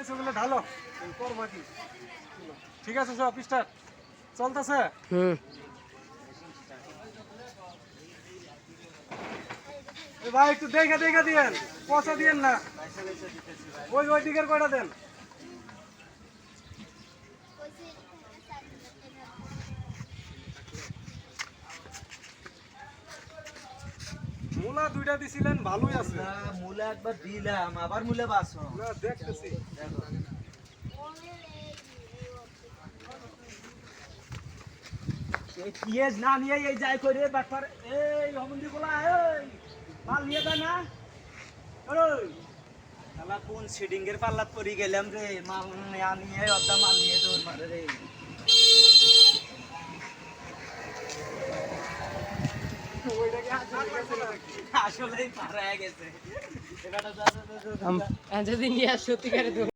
দিতেছে বলে ঢালো করবা কি ঠিক আছে সব স্টার্ট চলতেছে ভাই একটু দেখে দেখে দিয়েন পয়সা দিয়েন না ওই দিকের কয়টা দেন মূলা দুইটা দিছিলেন ভালোই আছে মূলা একবার দিলাম আবার মূলা বাসো না দেখতেছি এই পিএস না নিয়ে এই যাই করে ব্যাপার এই অবন্ধি বলা এই মাল নিয়ে যায় না ওই শালা কোন সিডিং এর পাল্লাত পড়ি গেলাম রে মাল নিয়ে অর্ধা মাল নিয়ে দৌড় মারে রে আসলেই পারা গেছে যদি নিয়ে সত্যিকারে